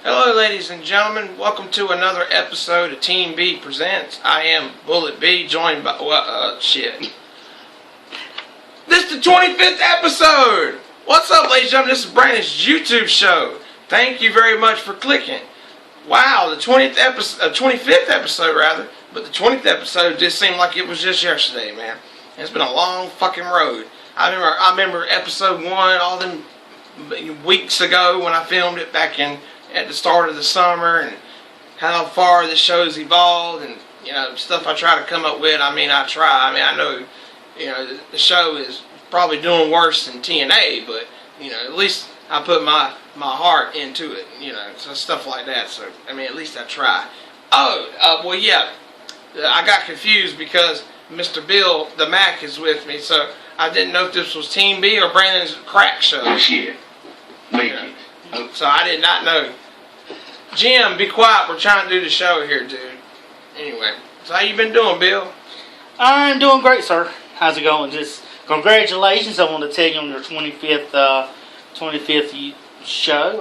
Hello, ladies and gentlemen. Welcome to another episode of Team B Presents. I am Bullet B, joined by shit. This is the 25th episode. What's up, ladies and gentlemen? This is Brandon's YouTube show. Thank you very much for clicking. Wow, the 25th episode rather, but the 20th episode just seemed like it was just yesterday, man. It's been a long fucking road. I remember episode 1 all them weeks ago when I filmed it back at the start of the summer, and how far the show's evolved, and stuff I try to come up with. I try. I know the show is probably doing worse than TNA, but at least I put my heart into it, so stuff like that. So at least I try. Well, yeah, I got confused because Mr. Bill the Mac is with me, so I didn't know if this was Team B or Brandon's crack show. Oh shit. So I did not know. Jim, be quiet. We're trying to do the show here, dude. Anyway, so how you been doing, Bill? I'm doing great, sir. How's it going? Just congratulations. I want to tell you on your 25th show.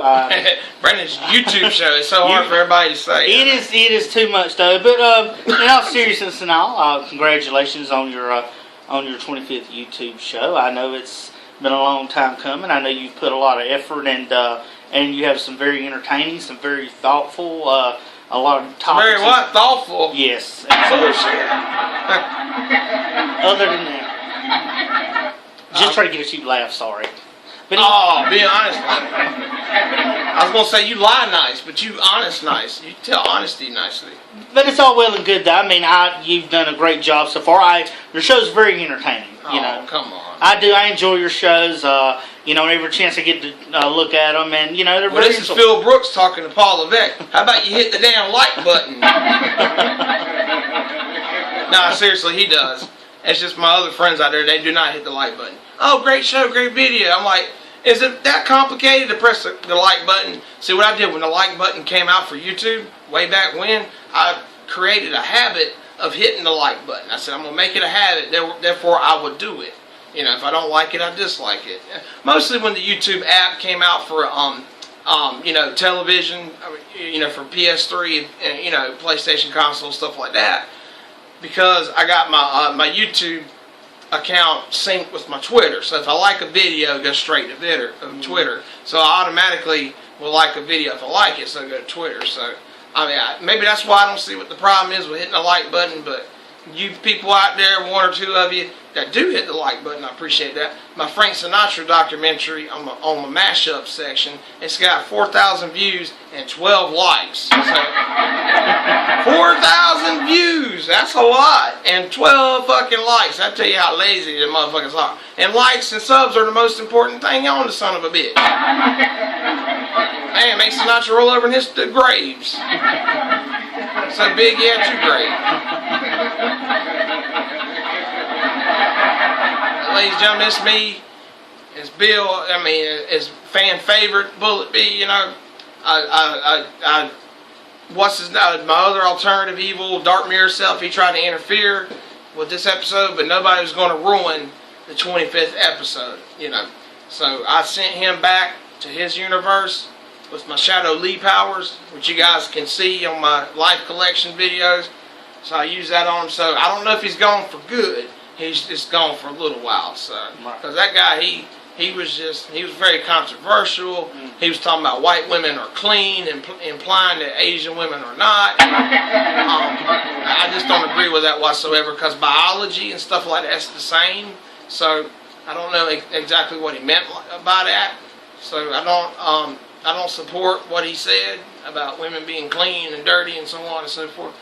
Brandon's YouTube show. It's so hard for everybody to say. It is too much though. But in all seriousness and all, congratulations on your 25th YouTube show. I know it's been a long time coming. I know you've put a lot of effort and you have some very entertaining, some very thoughtful, a lot of topics. Very what? Thoughtful? Yes. Bullshit. Other than that, just try to get a cheap laugh. Sorry. But be honest. I was gonna say you lie nice, but you honest nice. You tell honesty nicely. But it's all well and good, though. You've done a great job so far. Your show's very entertaining. Come on. I enjoy your shows. Every chance I get to look at them, and they're very. This is Phil Brooks talking to Paul Levesque. How about you hit the damn like button? Nah, seriously, he does. It's just my other friends out there, they do not hit the like button. Oh, great show, great video. I'm like, is it that complicated to press the like button? See, what I did when the like button came out for YouTube, way back when, I created a habit of hitting the like button. I said, I'm going to make it a habit, therefore I would do it. If I don't like it, I dislike it. Mostly when the YouTube app came out for, television, for PS3, and, PlayStation console, stuff like that. Because I got my YouTube account synced with my Twitter. So if I like a video, it goes straight to Twitter. So I automatically will like a video if I like it, so I go to Twitter. So, maybe that's why I don't see what the problem is with hitting the like button, but you people out there, one or two of you that do hit the like button, I appreciate that. My Frank Sinatra documentary on the mashup section, it's got 4,000 views and 12 likes. So 4,000 views, that's a lot, and 12 fucking likes. I tell you how lazy the motherfuckers are. And likes and subs are the most important thing on the son of a bitch. Man, make Sinatra roll over in his graves. So big, yeah, too great. Ladies and gentlemen, it's me. It's Bill. It's fan favorite Bullet B. My other alternative evil Dark Mirror self. He tried to interfere with this episode, but nobody was going to ruin the 25th episode. So I sent him back to his universe with my Shadow Lee powers, which you guys can see on my Life Collection videos. So I use that on him. So I don't know if he's gone for good. He's just gone for a little while. So because that guy, he was very controversial. He was talking about white women are clean, implying that Asian women are not. I just don't agree with that whatsoever, because biology and stuff like that's the same. So I don't know exactly what he meant by that. So I don't support what he said about women being clean and dirty and so on and so forth.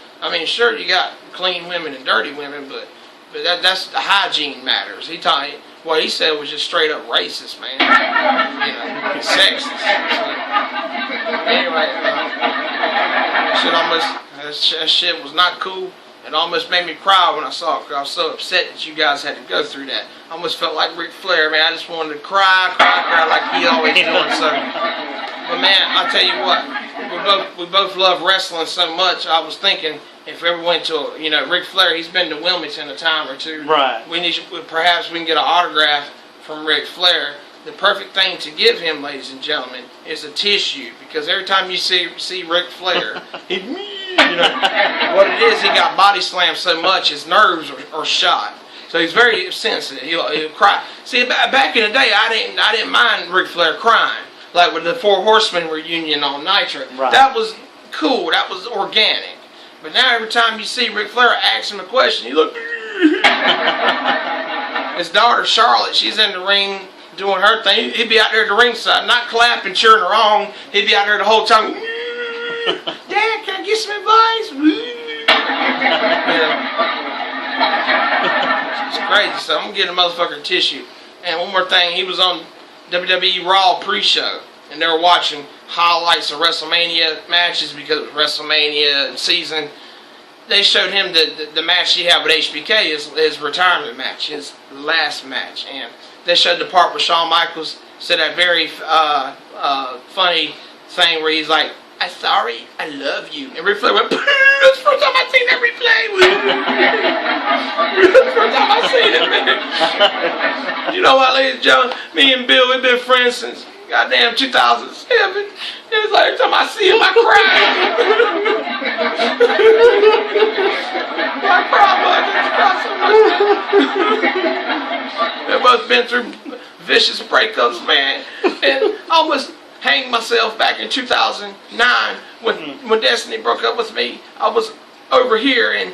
Sure, you got clean women and dirty women, but that's the hygiene matters. What he said was just straight up racist, man. Sexist. So, anyway, that shit was not cool. It almost made me cry when I saw it, because I was so upset that you guys had to go through that. I almost felt like Ric Flair, man. I just wanted to cry like he always doing. So, but man, I tell you what, we both love wrestling so much. I was thinking, if we ever went to Ric Flair, he's been to Wilmington a time or two. Right. Perhaps we can get an autograph from Ric Flair. the perfect thing to give him, ladies and gentlemen, is a tissue. Because every time you see Ric Flair, he, what it is, he got body slammed so much his nerves are shot. So he's very sensitive. He'll cry. See, back in the day, I didn't mind Ric Flair crying, like with the Four Horsemen reunion on Nitro. Right. That was cool. That was organic. But now every time you see Ric Flair ask him a question, he look. His daughter Charlotte, she's in the ring doing her thing. He'd be out there at the ringside, not clapping, cheering her on. He'd be out there the whole time. Dad, can I get some advice? It's crazy. So I'm gonna get a motherfucker tissue. And one more thing, he was on WWE Raw pre-show, and they were watching highlights of WrestleMania matches because it was WrestleMania season. They showed him the match he had with HBK, his retirement match, his last match, and they showed the part where Shawn Michaels said that very funny thing where he's like, "I'm sorry, I love you," and Ric Flair went, "That's the first time I've seen that replay." That's the first time I've seen it, man. You know what, ladies and gentlemen, me and Bill, we've been friends since goddamn 2007. It's like every time I see him, I cry. I cry, We've both been through vicious breakups, man. And I almost hanged myself back in 2009 when Destiny broke up with me. I was over here, and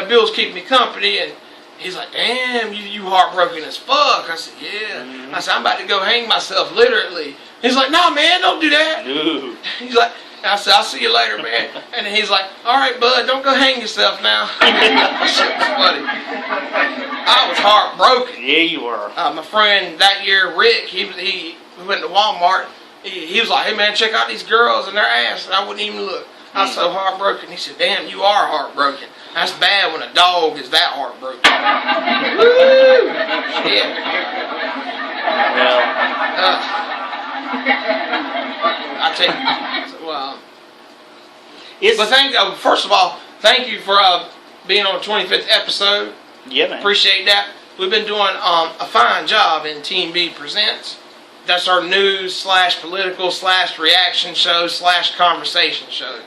Bill's keeping me company, and he's like, "Damn, you heartbroken as fuck." I said, "Yeah." I said, "I'm about to go hang myself, literally." He's like, "No, man, don't do that." Ooh. He's like, I said, "I'll see you later, man." And then he's like, "All right, bud, don't go hang yourself now." That shit was funny. I was heartbroken. Yeah, you were. My friend that year, Rick, he went to Walmart. He was like, "Hey, man, check out these girls and their ass." And I wouldn't even look. I was so heartbroken. He said, "Damn, you are heartbroken. That's bad when a dog is that heartbroken." Woo! Shit. Well, I tell you, well, it's but first of all, thank you for being on the 25th episode. yeah, man. Appreciate that. We've been doing a fine job in Team B Presents. That's our news / political / reaction show / conversation show.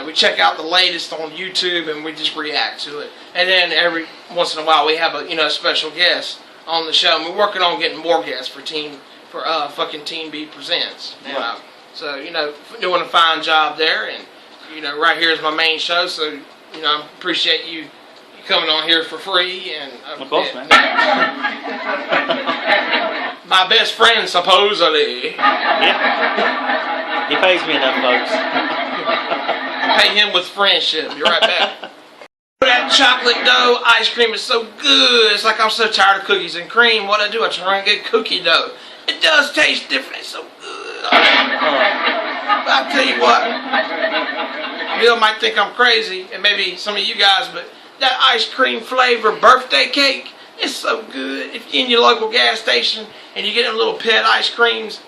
We check out the latest on YouTube and we just react to it. And then every once in a while we have a special guest on the show. And we're working on getting more guests for fucking Team B Presents. So doing a fine job there. And right here is my main show. So I appreciate you coming on here for free. And Of course, man. My best friend, supposedly. Yeah. He pays me enough, folks. Pay him with friendship. Be right back. That chocolate dough ice cream is so good. It's like I'm so tired of cookies and cream. What I do, I try and get cookie dough. It does taste different. It's so good. But I'll tell you what. Bill might think I'm crazy, and maybe some of you guys, but that ice cream flavor birthday cake is so good. If you're in your local gas station and you get them little pet ice creams.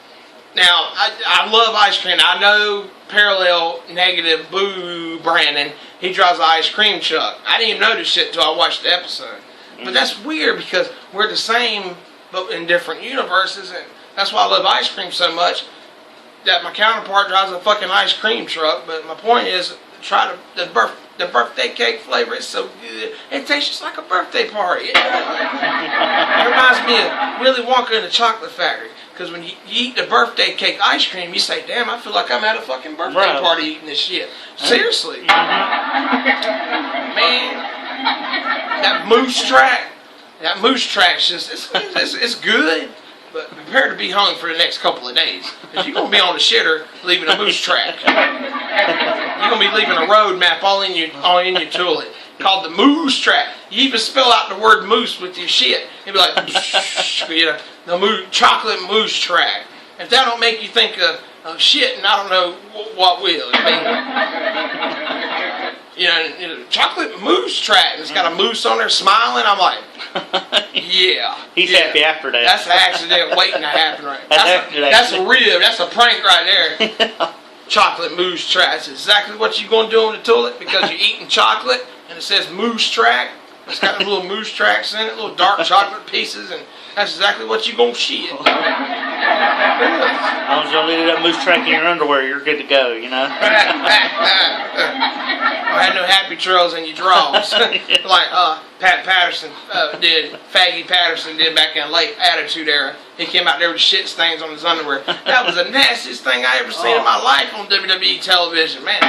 Now, I love ice cream. I know Parallel Negative, boo, Brandon. He drives an ice cream truck. I didn't even know this shit until I watched the episode. But that's weird because we're the same but in different universes. And that's why I love ice cream so much. That my counterpart drives a fucking ice cream truck. But my point is, try the birthday cake flavor. It's so good. It tastes just like a birthday party. It reminds me of Willy Wonka and the Chocolate Factory. Because when you eat the birthday cake ice cream, you say, "Damn, I feel like I'm at a fucking birthday party eating this shit." Seriously. Man, that moose track it's good. But prepare to be hung for the next couple of days. Because you're going to be on the shitter leaving a moose track. You're going to be leaving a road map all in your toilet. Called the moose track. You even spell out the word moose with your shit. It'd be like, the chocolate moose track. If that don't make you think of shit, and I don't know what will. Chocolate moose track. It's got a moose on there smiling. I'm like, yeah. He's happy after that. That's an accident waiting to happen right now. That's a rib. That's a prank right there. Chocolate moose track. That's exactly what you're going to do on the toilet because you're eating chocolate and it says moose track. It's got little moose tracks in it, little dark chocolate pieces, and That's exactly what you gonna shit. As long as you don't leave that moose track in your underwear, you're good to go, you know? I had no happy trails in your drawers. Like Pat Patterson did, Faggy Patterson did back in the late Attitude Era. He came out there with shit stains on his underwear. That was the nastiest thing I ever seen in my life on WWE television. Man.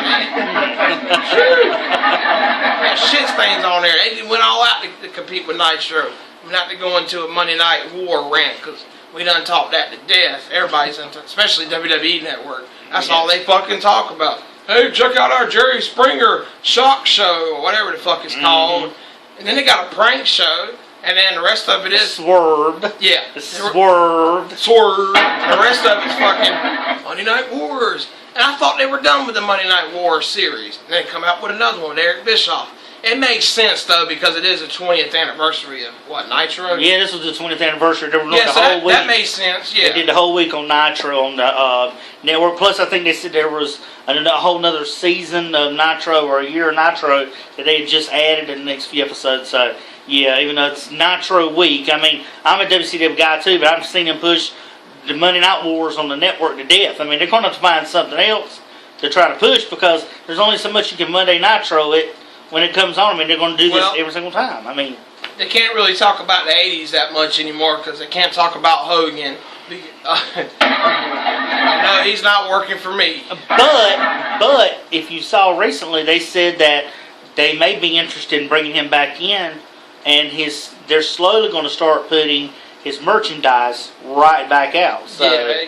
Had shit stains on there. They went all out to compete with Nitro. Not to go into a Monday Night War rant, because we done talked that to death. Everybody's into, especially WWE Network. That's all they fucking talk about. Hey, check out our Jerry Springer shock show, or whatever the fuck it's called. And then they got a prank show, and then the rest of it is Swerved. Yeah. Swerved. Swerved. The rest of it's fucking Monday Night Wars. And I thought they were done with the Monday Night Wars series. And they come out with another one, Eric Bischoff. It makes sense, though, because it is the 20th anniversary of, what, Nitro? Yeah, this was the 20th anniversary. They were doing Yeah, the so whole week. that made sense, yeah. They did the whole week on Nitro on the network. Plus, I think they said there was a whole nother season of Nitro, or a year of Nitro, that they had just added in the next few episodes. So, yeah, even though it's Nitro week, I mean, I'm a WCW guy, too, but I've seen them push the Monday Night Wars on the network to death. I mean, they're going to have to find something else to try to push, because there's only so much you can Monday Nitro it. When it comes on, I mean, they're going to do this every single time. I mean, they can't really talk about the 80s that much anymore, because they can't talk about Hogan. No, he's not working for me. But if you saw recently, they said that they may be interested in bringing him back in, and they're slowly going to start putting his merchandise right back out. So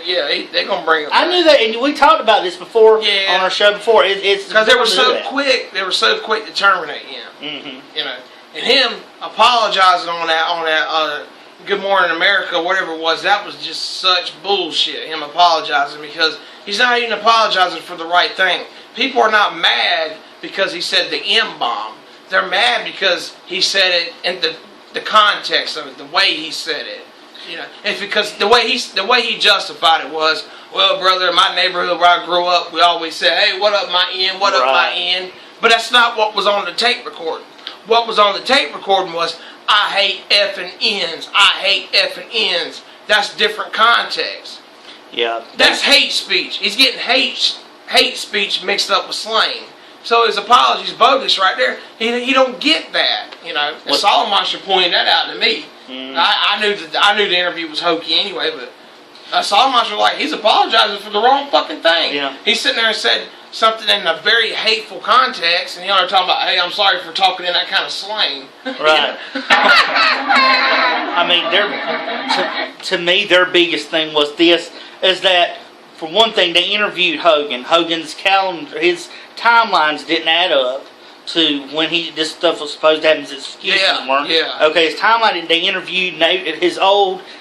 yeah, they're going to bring it back. I knew that, and we talked about this before on our show before. It's because they were so quick. They were so quick to terminate him. Mm-hmm. You know, and him apologizing on that Good Morning America, whatever it was. That was just such bullshit. Him apologizing, because he's not even apologizing for the right thing. People are not mad because he said the M-bomb. They're mad because he said it in the context of it, the way he said it. You know, it's because the way he justified it was, well, brother, in my neighborhood where I grew up, we always said, hey, what up, my end? What up, my end? But that's not what was on the tape recording. What was on the tape recording was, I hate effing ends. I hate effing ends. That's different context. Yeah. That's hate speech. He's getting hate speech mixed up with slang. So his apology's bogus right there. He don't get that, you know. And Solomon pointed that out to me. I knew the interview was hokey anyway, but Solomon was like, he's apologizing for the wrong fucking thing. Yeah. He's sitting there and said something in a very hateful context, and y'all are talking about, hey, I'm sorry for talking in that kind of slang. Right. I mean, to me, their biggest thing was this, is that, for one thing, they interviewed Hogan. Hogan's calendar, his timelines didn't add up to when this stuff was supposed to happen. His excuses weren't. Yeah. Okay, his timeline, they interviewed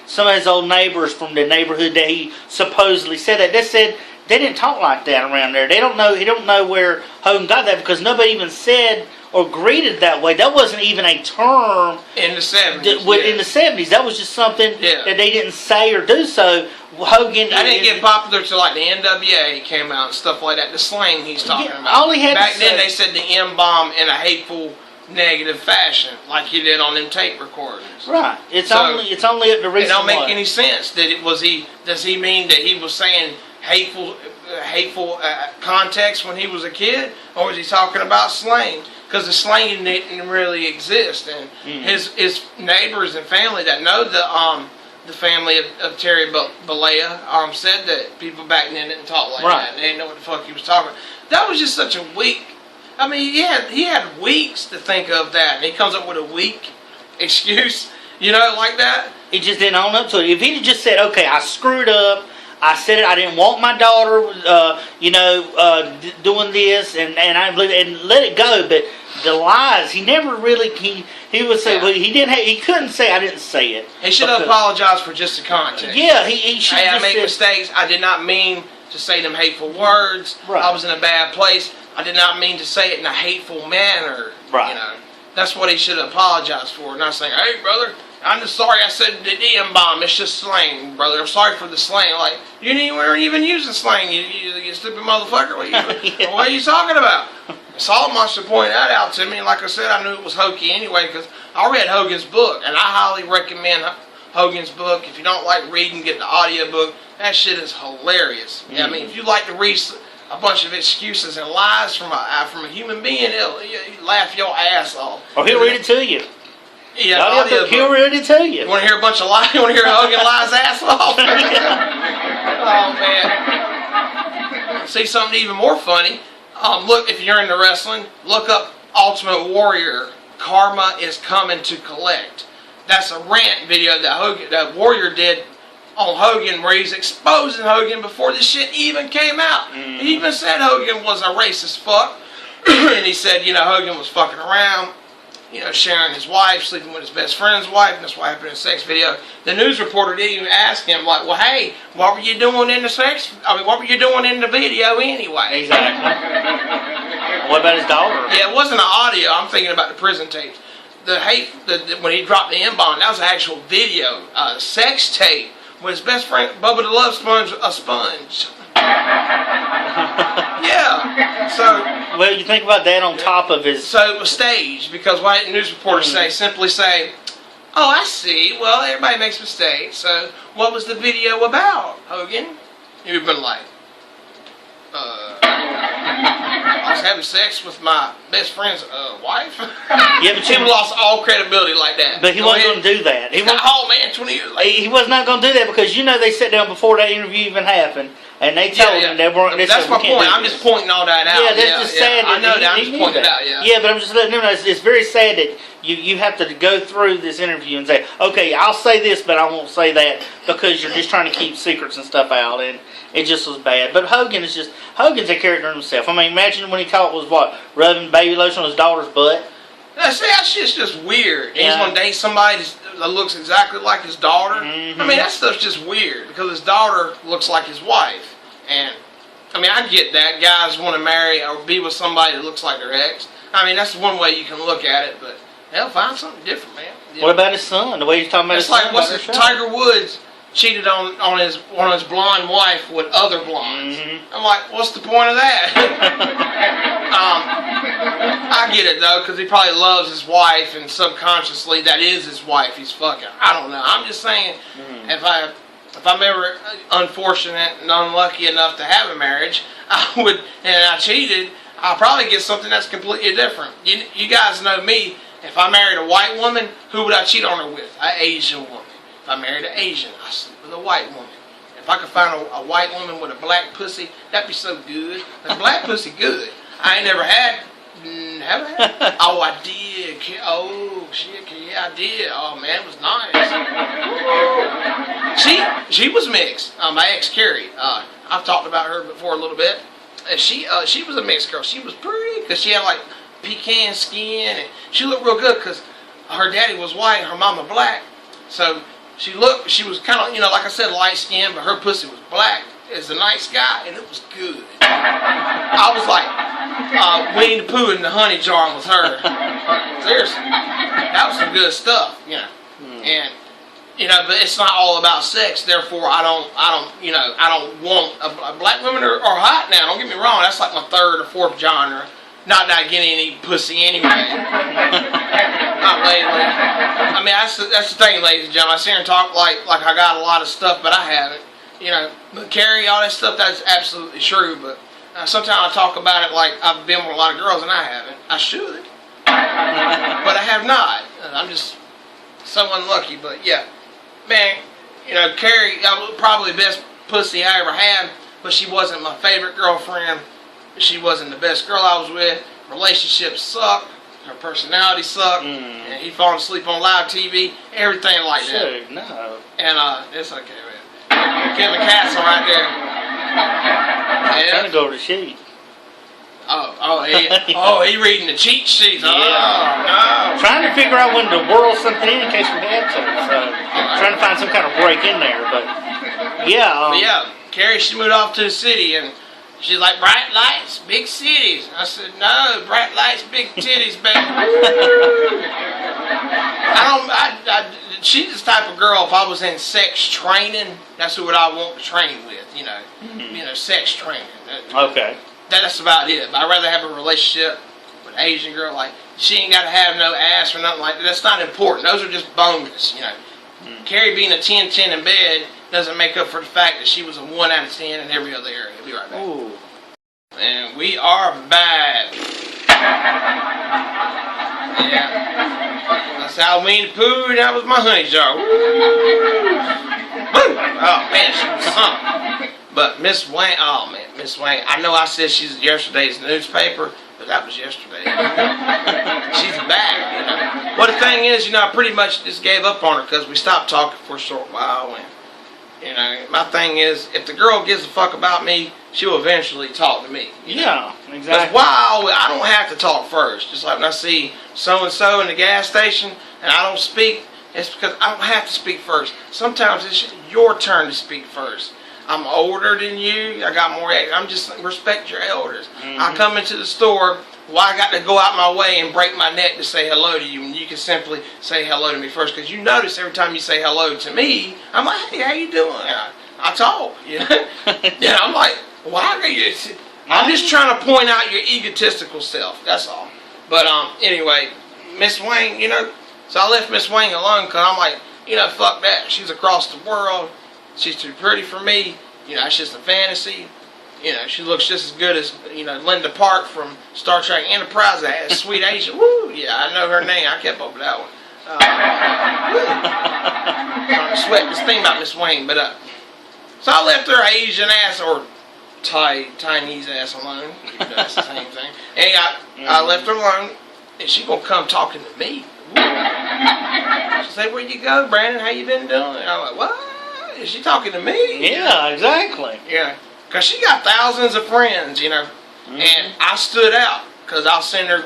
some of his old neighbors from the neighborhood that he supposedly said that. They said they didn't talk like that around there. He don't know where Hogan got that, because nobody even said or greeted that way. That wasn't even a term in the 70s. In the 70s, that was just something that they didn't say or do. So Hogan, that didn't get popular till like the NWA came out and stuff like that. The slang he's talking about. All he had back to then, say, they said the M-bomb in a hateful, negative fashion, like he did on them tape recordings. Right. It's only at the recent. It don't make any sense. Does he mean that he was saying hateful context when he was a kid, or was he talking about slang? Because the slang didn't really exist, and his neighbors and family that know the family of Terry Bollea said that people back then didn't talk like that. They didn't know what the fuck he was talking about. That was just such a weak. I mean, he had weeks to think of that, and he comes up with a weak excuse, like that. He just didn't own up to it. If he had just said, "Okay, I screwed up. I said it. I didn't want my daughter, doing this, and I believe it, and let it go." But the lies, he never really. He would say, well, he didn't. He couldn't say, "I didn't say it." He should have apologized for just the context. Yeah, he should. Hey, I made mistakes. I did not mean to say them hateful words. Right. I was in a bad place. I did not mean to say it in a hateful manner. Right. That's what he should have apologized for. Not saying, "Hey, brother, I'm just sorry I said the M-bomb. It's just slang, brother. I'm sorry for the slang." Like, you weren't even using slang, you stupid motherfucker. What are you talking about? Solomon pointed that out to me. Like I said, I knew it was hokey anyway, because I read Hogan's book, and I highly recommend Hogan's book. If you don't like reading, get the audio book. That shit is hilarious. I mean, if you like to read a bunch of excuses and lies from a human being, you laugh your ass off. Or he'll read it to you. Yeah, the audio book. He'll read it to you. You want to hear a bunch of lies? You want to hear Hogan lie his ass off? Oh, man. See something even more funny? Look, if you're into wrestling, look up Ultimate Warrior. Karma is coming to collect. That's a rant video that Warrior did on Hogan, where he's exposing Hogan before this shit even came out. He even said Hogan was a racist fuck. And he said, Hogan was fucking around, sharing his wife, sleeping with his best friend's wife, and that's what happened in a sex video. The news reporter didn't even ask him, like, well, hey, what were you doing in what were you doing in the video anyway? Exactly. What about his daughter? Yeah, it wasn't an audio. I'm thinking about the prison tapes. When he dropped the M-bomb, that was an actual video, sex tape with his best friend, Bubba the Love Sponge, a sponge. Yeah. So. Well, you think about that on top of his. So it was staged because what news reporters simply say, "Oh, I see. Well, everybody makes mistakes. So what was the video about, Hogan?" You've been like, I was having sex with my best friend's wife. Yeah, but he lost all credibility like that. But he wasn't going to do that. Oh man, 20 years later. He was not going to do that because they sat down before that interview even happened and they told him they weren't. That's my point. I'm just pointing all that out. Yeah, that's just sad. I know that. I'm just pointing it out. Yeah. Yeah, but I'm just letting them know it's very sad that you have to go through this interview and say, okay, I'll say this, but I won't say that because you're just trying to keep secrets and stuff out, and it just was bad. But Hogan's a character himself. I mean, imagine when he was rubbing baby lotion on his daughter's butt. See, that shit's just weird. Yeah. He's gonna date somebody that looks exactly like his daughter. I mean, that stuff's just weird because his daughter looks like his wife, and I mean, I get that guys want to marry or be with somebody that looks like their ex. I mean, that's one way you can look at it, but hell, find something different, man. What about his son? The way he's talking about his son. It's like Tiger Woods cheated on one of his blonde wife with other blondes. I'm like, what's the point of that? I get it though, because he probably loves his wife, and subconsciously that is his wife he's fucking. I don't know. I'm just saying, if I'm ever unfortunate and unlucky enough to have a marriage, and I cheated, I'll probably get something that's completely different. You guys know me. If I married a white woman, who would I cheat on her with? An Asian woman. If I married an Asian, I sleep with a white woman. If I could find a white woman with a black pussy, that'd be so good. The black pussy good. I ain't never had. Have I had? Oh, I did. Oh, shit. Yeah, I did. Oh, man, it was nice. She was mixed. My ex, Carrie. I've talked about her before a little bit. And she was a mixed girl. She was pretty because she had like pecan skin, and she looked real good because her daddy was white and her mama black. So she was kind of, like I said, light skinned, but her pussy was black as a nice guy, and it was good. I was like Winnie the Pooh in the honey jar with her. Seriously, that was some good stuff, And but it's not all about sex. Therefore, I don't want black women are hot now. Don't get me wrong. That's like my third or fourth genre. Not that I get any pussy anyway. Not lately. I mean, that's the thing, ladies and gentlemen. I sit here and talk like I got a lot of stuff, but I haven't. But Carrie, all that stuff, that's absolutely true. But sometimes I talk about it like I've been with a lot of girls, and I haven't. I should. But I have not. I'm just so unlucky. But yeah, man, Carrie, probably the best pussy I ever had, but she wasn't my favorite girlfriend. She wasn't the best girl I was with. Relationships sucked. Her personality sucked. And he falling asleep on live TV. Everything like that. Dude, no. And it's okay, man. Kevin Castle right there. I'm trying to go to the sheet. He reading the cheat sheets. Oh, no. Trying to figure out when to whirl something in case we had to. So, trying to find some kind of break in there. But, yeah. Carrie, she moved off to the city, and she's like, bright lights, big cities. I said, no, bright lights, big titties, baby. She's the type of girl, if I was in sex training, that's who I want to train with, sex training. Okay. That's about it. But I'd rather have a relationship with an Asian girl. Like, she ain't got to have no ass or nothing like that. That's not important. Those are just bonus, Carrie being a 10-10 in bed doesn't make up for the fact that she was a 1 out of 10 in every other area. We'll be right back. Ooh. And we are back. Yeah. That's Halloween Pooh, that was my honey jar. Woo! Oh man, she was something. But Miss Wayne, oh man, Miss Wayne, I know I said she's yesterday's newspaper, but that was yesterday. She's back, you know. Well, the thing is, you know, I pretty much just gave up on her because we stopped talking for a short while. And, you know, my thing is, if the girl gives a fuck about me, she'll eventually talk to me. Yeah, exactly. Because while I don't have to talk first, just like when I see so-and-so in the gas station and I don't speak, it's because I don't have to speak first. Sometimes it's your turn to speak first. I'm older than you. I got more. I'm just respect your elders. I come into the store. Well, I got to go out my way and break my neck to say hello to you, and you can simply say hello to me first. Because you notice every time you say hello to me, I'm like, hey, how you doing? I talk. You know? Yeah, I'm like, why are you? I'm just trying to point out your egotistical self. That's all. But anyway, Miss Wayne, you know, so I left Miss Wayne alone because I'm like, you know, fuck that. She's across the world. She's too pretty for me. You know, it's just a fantasy. You know, she looks just as good as, you know, Linda Park from Star Trek Enterprise. That sweet Asian. Woo! Yeah, I know her name. I kept up with that one. Trying to sweat this thing about Miss Wayne, but so I left her Asian ass or Chinese ass alone. That's the same thing. And I left her alone, and she gonna come talking to me. She said, "Where you go, Brandon? How you been doing?" And I'm like, "What? Is she talking to me?" Yeah, exactly. Yeah, because she got thousands of friends, you know. And I stood out because I'll send her,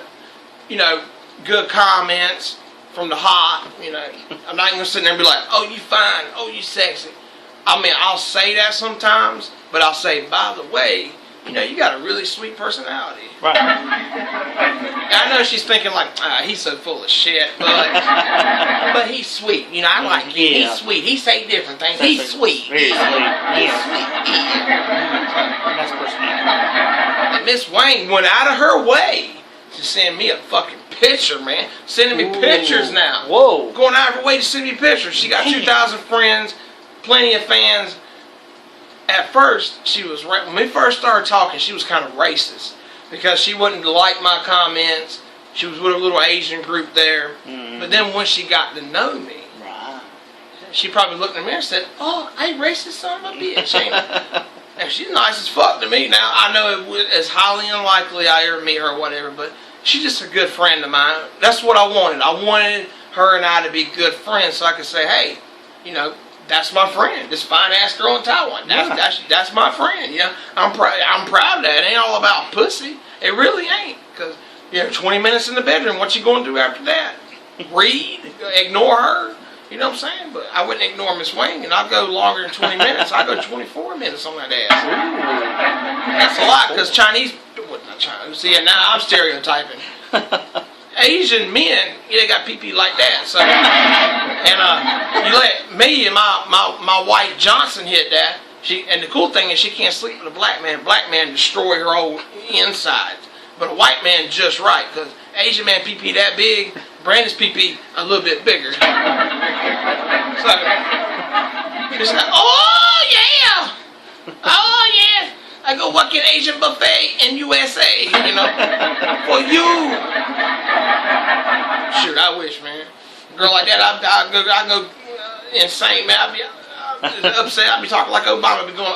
you know, good comments from the hot, you know. I'm not even gonna sit there and be like, "Oh, you fine. Oh, you sexy." I mean, I'll say that sometimes, but I'll say, by the way, you know, you got a really sweet personality. Right. I know she's thinking like, he's so full of shit, but he's sweet. You know, I like him. Yeah. He's sweet. He say different things. He's sweet. Very sweet. He's Yeah. sweet. That's personality. And Miss Wayne went out of her way to send me a fucking picture, man. Sending me pictures now. Whoa. Going out of her way to send me pictures. She got 2,000 friends, plenty of fans. At first, she was when we first started talking, she was kind of racist because she wouldn't like my comments. She was with a little Asian group there. But then when she got to know me, Right. she probably looked in the mirror and said, "Oh, I racist son of a bitch." Ain't I?" And she's nice as fuck to me now. I know it's highly unlikely I ever meet her or whatever, but she's just a good friend of mine. That's what I wanted. I wanted her and I to be good friends so I could say, hey, you know, that's my friend. This fine ass girl in Taiwan. That's my friend. You know, I'm proud of that. It ain't all about pussy. It really ain't. Because, you know, 20 minutes in the bedroom, what you going to do after that? Read? Ignore her? You know what I'm saying? But I wouldn't ignore Miss Wayne, and I'll go longer than 20 minutes. I'll go 24 minutes on that ass. That's a lot, because Chinese, well, not Chinese, see, now I'm stereotyping. Asian men, they got pee-pee like that. So, and you let me and my wife Johnson hit that. And the cool thing is she can't sleep with a black man. Black man destroy her whole insides. But a white man just right, because Asian man pee-pee that big, Brandon's pee-pee a little bit bigger. So, she's like, oh yeah! Oh yeah! I go work in Asian buffet in USA, you know. For you. Shoot, I wish, man. Girl like that, I go insane, man. I'd be upset. I'd be talking like Obama. I'd be going,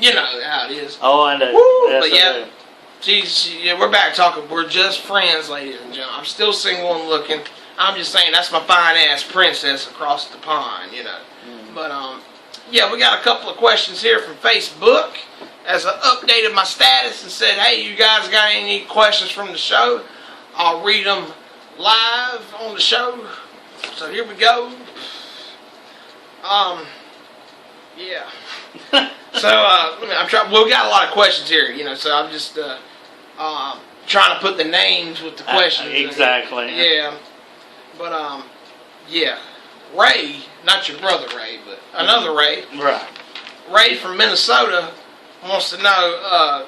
you know how it is. Oh, I know. Woo, Yes, but I yeah, know. yeah, we're back talking. We're just friends, ladies and gentlemen. I'm still single and looking. I'm just saying that's my fine ass princess across the pond, you know. But yeah, we got a couple of questions here from Facebook. As I updated my status and said, hey, you guys got any questions from the show? I'll read them live on the show. So here we go. Yeah. So I'm trying. Well, we got a lot of questions here, you know. So I'm just trying to put the names with the questions. Exactly. Yeah. But yeah. Ray, not your brother Ray, but another Ray. Right. Ray from Minnesota wants to know,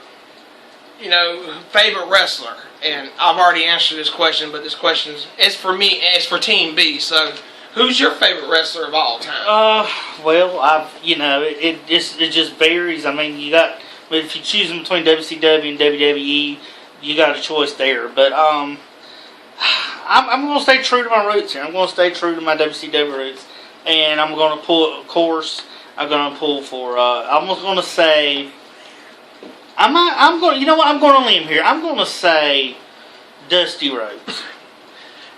you know, favorite wrestler. And I've already answered this question, but this question is for me. It's for Team B. So Who's your favorite wrestler of all time? Well, it just varies. I mean, if you're choosing between WCW and WWE, you got a choice there. But I'm going to stay true to my roots here. I'm going to stay true to my WCW roots, and I'm going to pull. Of course, I'm going to pull for. I'm going to say. I'm going. You know what? I'm going on a limb here. I'm going to say Dusty Rhodes.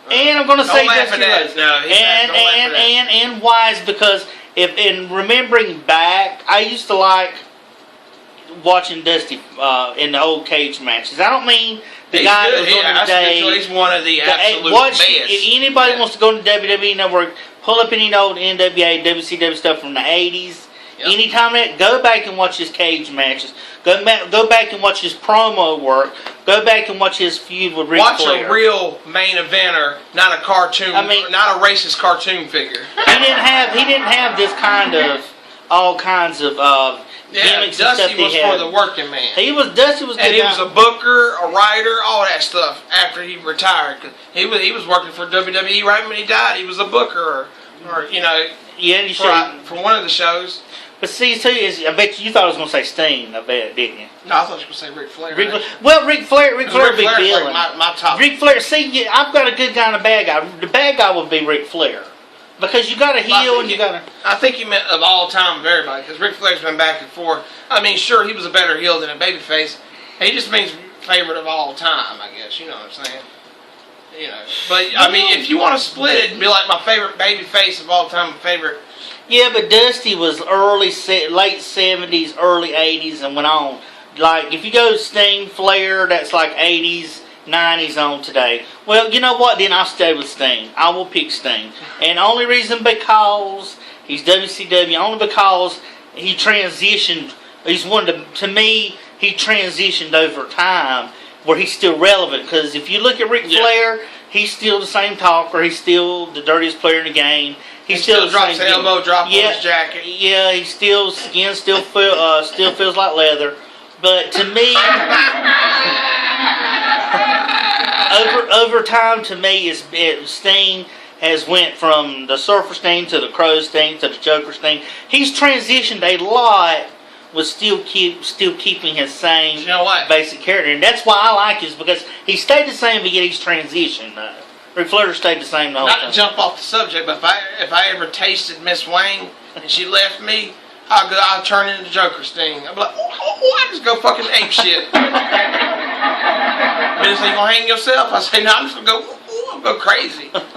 And I'm going to say Dusty Rhodes. No, and wise because in remembering back, I used to like watching Dusty in the old cage matches. I don't mean the guy that was on today. He's one of the absolute best. If anybody wants to go to WWE Network, pull up any old NWA, WCW stuff from the 80s. Yep. Anytime that, go back and watch his cage matches. Go back and watch his promo work. Go back and watch his feud with Ric Flair. Watch a real main eventer, not a cartoon. Not a racist cartoon figure. He didn't have this kind of all kinds of gimmicks and stuff. Dusty was for the working man. Dusty was, and he was a booker, a writer, all that stuff. After he retired, he was working for WWE right when he died. He was a booker, or for one of the shows. But see, too, I bet you thought I was going to say Sting. I bet, didn't you? No, I thought you were going to say Ric Flair. Ric Flair would be villain. Like my top. Ric Flair. See, I've got a good guy and a bad guy. The bad guy would be Ric Flair because you got a heel and you got a. I think you meant of all time of everybody because Ric Flair's been back and forth. I mean, sure, he was a better heel than a babyface. He just means favorite of all time, I guess. You know what I'm saying? But I mean, if you want to split it and be like my favorite babyface of all time, favorite. Yeah, but Dusty was late 70s, early 80s, and went on. Like, if you go Sting, Flair, that's like 80s, 90s on today. Well, you know what? Then I'll stay with Sting. I will pick Sting. And only reason because he's WCW, only because he transitioned. To me, he transitioned over time where he's still relevant. Because if you look at Ric Flair, he's still the same talker. He's still the dirtiest player in the game. He still drops the elbow drop on his jacket. Yeah, skin still feels like leather. But to me, over time, to me, Sting has went from the Surfer Sting to the Crow Sting to the Joker Sting. He's transitioned a lot, with still keeping his same basic character, and that's why I like him because he stayed the same, but yet he's transitioned. Ric Flair stayed the same the whole time. Not to jump off the subject, but if I ever tasted Miss Wang and she left me, I'll turn into Joker Sting. I'll be like, I just go fucking ape shit. But is you gonna hang yourself? I say, no, I'm just gonna I'll go crazy. That's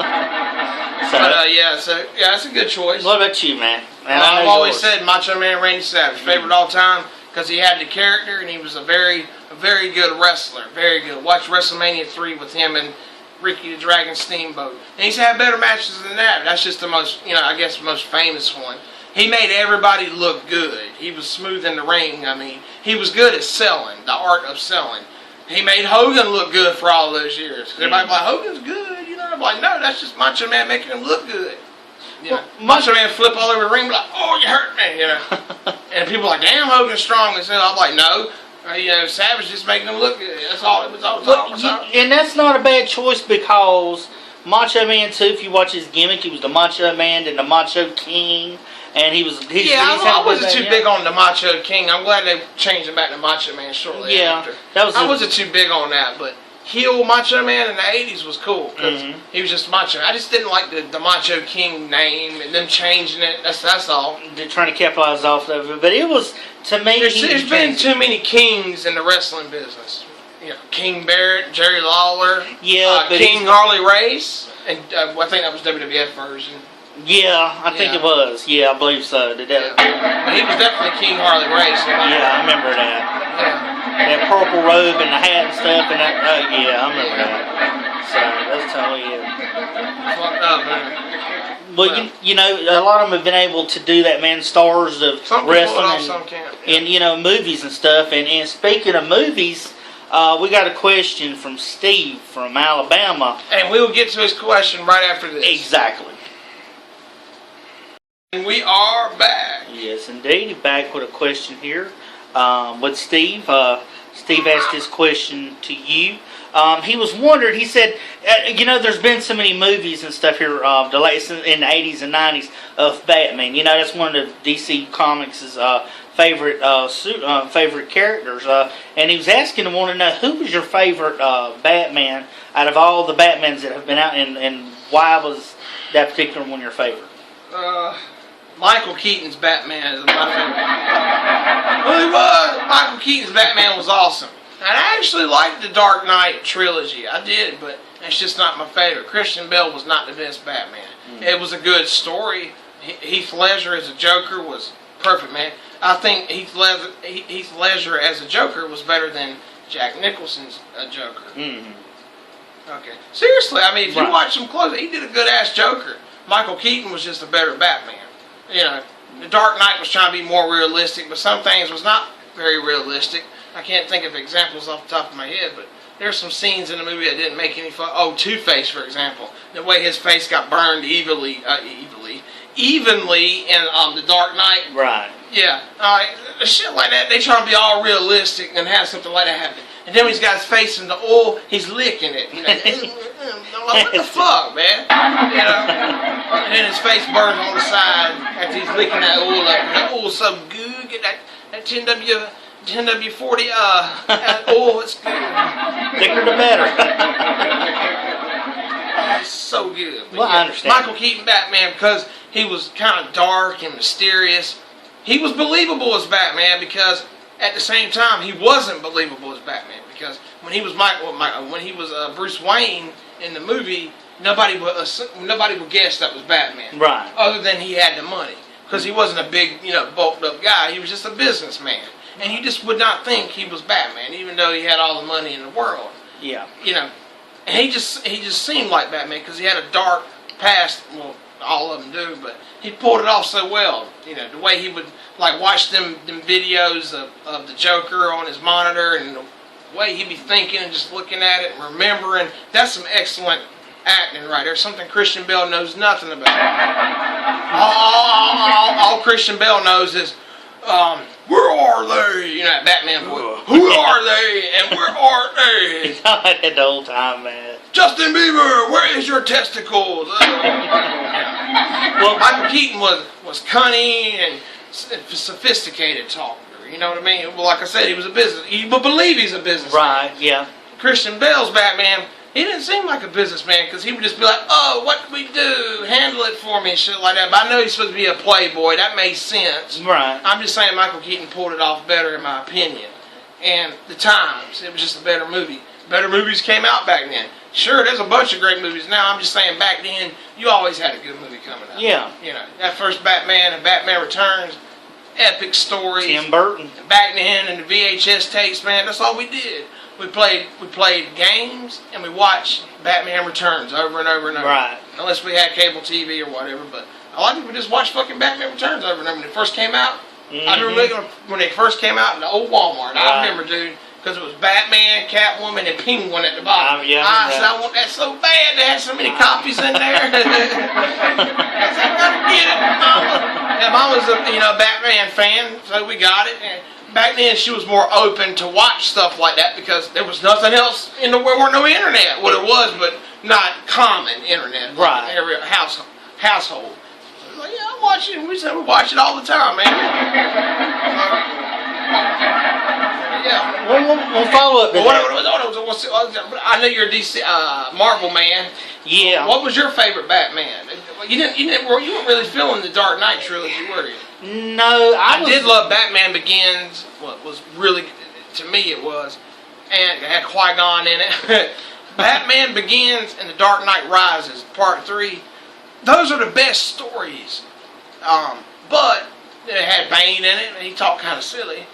a good choice. What about you, man? I've always said Macho Man Randy Savage, favorite all time, because he had the character and he was a very good wrestler. Very good. Watch WrestleMania 3 with him and Ricky the Dragon Steamboat. And he's had better matches than that. That's just the most, most famous one. He made everybody look good. He was smooth in the ring. I mean, he was good at selling, the art of selling. He made Hogan look good for all those years. Everybody's like, Hogan's good. I'm like, no, that's just Macho Man making him look good. Macho Man flip all over the ring, like, oh, you hurt me, And people are like, damn, Hogan's strong. I'm like, no. Savage just making them look good. That's all it was all about. And that's not a bad choice because Macho Man 2, if you watch his gimmick, he was the Macho Man and the Macho King. And I wasn't too big on the Macho King. I'm glad they changed him back to Macho Man shortly after. I wasn't too big on that, but heel Macho Man in the 80s was cool because he was just Macho. I just didn't like the Macho King name and them changing it. That's all. They're trying to capitalize off of it, but it was, to me, there's been too many kings in the wrestling business. King Barrett, Jerry Lawler, King Harley Race, and I think that was WWF version. Yeah, I think it was. Yeah, I believe so. But he was definitely King Harley Race. I remember that. That purple robe and the hat and stuff, and that. I remember that. So that's totally it. Fucked up, man. Well, a lot of them have been able to do that, man. Stars of wrestling and movies and stuff. And speaking of movies, we got a question from Steve from Alabama, and we will get to his question right after this. Exactly. And we are back. Yes, indeed. Back with a question here with Steve. Steve asked this question to you. He was wondering. He said, there's been so many movies and stuff here, in the 80s and 90s of Batman. That's one of the DC Comics' favorite characters. And he was asking to want to know who was your favorite Batman out of all the Batmans that have been out, and why was that particular one your favorite? Michael Keaton's Batman is my favorite. Well, he was. Michael Keaton's Batman was awesome. And I actually liked the Dark Knight trilogy. I did, but it's just not my favorite. Christian Bale was not the best Batman. It was a good story. Heath Ledger as a Joker was perfect, man. I think Heath Ledger as a Joker was better than Jack Nicholson's Joker. Mm-hmm. Okay. Seriously, I mean, if you watch him closely, he did a good-ass Joker. Michael Keaton was just a better Batman. The Dark Knight was trying to be more realistic, but some things was not very realistic. I can't think of examples off the top of my head, but there's some scenes in the movie that didn't make any fun. Oh, Two-Face, for example. The way his face got burned evenly in The Dark Knight. Right. Yeah. Shit like that, they try to be all realistic and have something like that happen. And then when he's got his face in the oil, he's licking it. What the fuck, man? And then his face burns on the side after he's licking that oil up. That oil's so good. Get that 10W40 oil, it's good. Thicker the better. It's so good. But well, I understand. Michael Keaton Batman, because he was kind of dark and mysterious, he was believable as Batman because at the same time he wasn't believable as Batman because when he was Bruce Wayne in the movie, nobody would guess that was Batman. Right. Other than he had the money because he wasn't a big, bulked up guy. He was just a businessman. And you just would not think he was Batman, even though he had all the money in the world. Yeah. And he just seemed like Batman because he had a dark past. Well, all of them do, but he pulled it off so well. The way he would watch them videos of the Joker on his monitor, and the way he'd be thinking and just looking at it and remembering. That's some excellent acting right there. Something Christian Bale knows nothing about. All Christian Bale knows is. Where are they? That Batman voice. Who are they? And where are they? I had the whole time, man. Justin Bieber, where is your testicles? Well, Michael Keaton was cunning and sophisticated talker. You know what I mean? Well, like I said, he was a business. You believe he's a businessman. Right. Yeah. Christian Bale's Batman. He didn't seem like a businessman because he would just be like, oh, what can we do? Handle it for me and shit like that. But I know he's supposed to be a playboy. That made sense. Right. I'm just saying Michael Keaton pulled it off better in my opinion. And the times, it was just a better movie. Better movies came out back then. Sure, there's a bunch of great movies now. I'm just saying back then, you always had a good movie coming out. Yeah. That first Batman and Batman Returns, epic stories. Tim Burton. Back then and the VHS tapes, man, that's all we did. We played games and we watched Batman Returns over and over and over. Right. Unless we had cable TV or whatever, but a lot of people just watched fucking Batman Returns over and over. When it first came out, I remember when they first came out in the old Walmart. I remember, dude, because it was Batman, Catwoman, and Penguin at the bottom. I said, I want that so bad. They had so many copies in there. I said, I gotta get it, Mama. And Mama's a Batman fan, so we got it. And back then, she was more open to watch stuff like that because there was nothing else in the world. There weren't no internet. Well, it was, but not common internet. Right. In every household. So, like, yeah, I'm watching. We said we watch it all the time, man. Yeah. We'll follow up. I know you're a DC Marvel man. Yeah. What was your favorite Batman? You weren't really feeling the Dark Knight trilogy, were you? No, I did love Batman Begins. What was really, to me, it was, and it had Qui-Gon in it. Batman Begins and The Dark Knight Rises, Part 3. Those are the best stories. But it had Bane in it, and he talked kind of silly.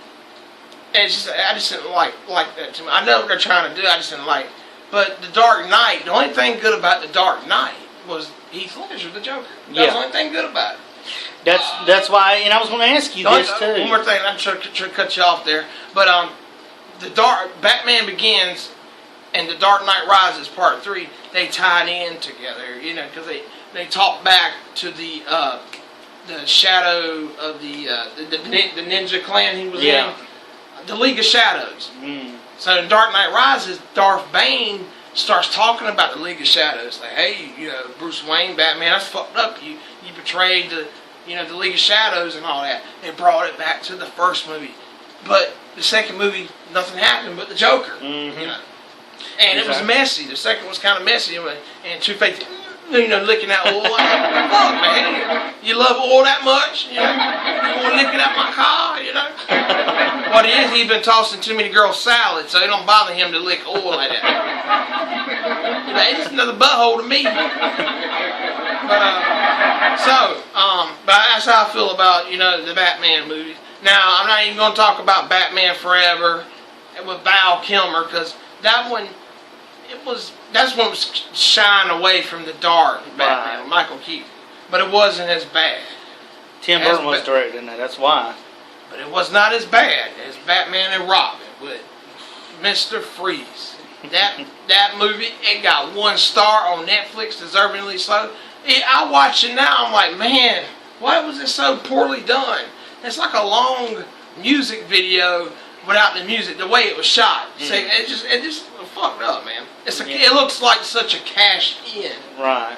And I just didn't like that too much. I know what they're trying to do. I just didn't like it. But The Dark Knight, the only thing good about The Dark Knight was Heath Ledger, the Joker. That was the only thing good about it. That's why, and I was going to ask you this too. One more thing, I'm trying to cut you off there, but Batman Begins and The Dark Knight Rises Part 3, they tied in together, because they talked back to the shadow of the Ninja Clan he was in, the League of Shadows. So in Dark Knight Rises, Darth Bane starts talking about the League of Shadows. Like, hey, Bruce Wayne, Batman, that's fucked up. You betrayed the League of Shadows and all that, and brought it back to the first movie. But the second movie, nothing happened but the Joker. Mm-hmm. And it was messy. The second was kind of messy, and Two-Face, licking that oil. Fuck, man, you love oil that much? You want to lick it out my car? What it is, he's been tossing too many girls salad, so it don't bother him to lick oil like that. It's just another butthole to me. But that's how I feel about the Batman movies. Now, I'm not even going to talk about Batman Forever with Val Kilmer, because that's when it was shying away from the dark Batman with Michael Keaton. But it wasn't as bad. Tim Burton was directing that, that's why. But it was not as bad as Batman and Robin with Mr. Freeze. That movie, it got 1 star on Netflix, deservingly so. I watch it now, I'm like, man, why was it so poorly done? It's like a long music video without the music, the way it was shot. Mm. See, it just fucked up, man. It looks like such a cash in. Right.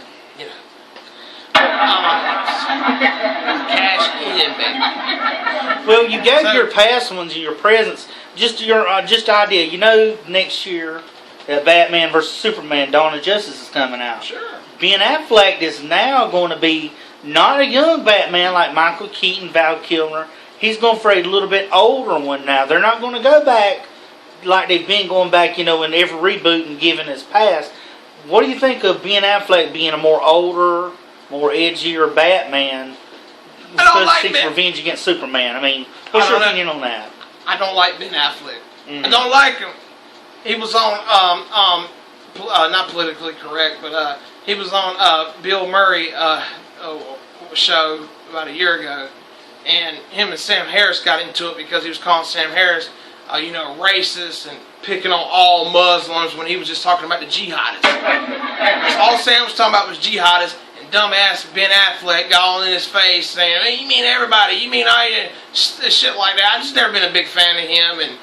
Cash in, baby. Well, you gave your past ones and your presents. Just idea. Next year, Batman vs Superman: Dawn of Justice is coming out. Sure. Ben Affleck is now going to be not a young Batman like Michael Keaton, Val Kilmer. He's going for a little bit older one now. They're not going to go back like they've been going back, in every reboot and giving his past. What do you think of Ben Affleck being a more older, more edgier Batman? I don't like seeks revenge against Superman. I mean, what's your opinion on that? I don't like Ben Affleck. Mm-hmm. I don't like him. He was on not politically correct, but he was on Bill Murray show about a year ago, and him and Sam Harris got into it because he was calling Sam Harris, racist and picking on all Muslims when he was just talking about the jihadists. That's all Sam was talking about was jihadists, and dumbass Ben Affleck got all in his face saying, hey, you mean everybody, you mean shit like that. I just never been a big fan of him, and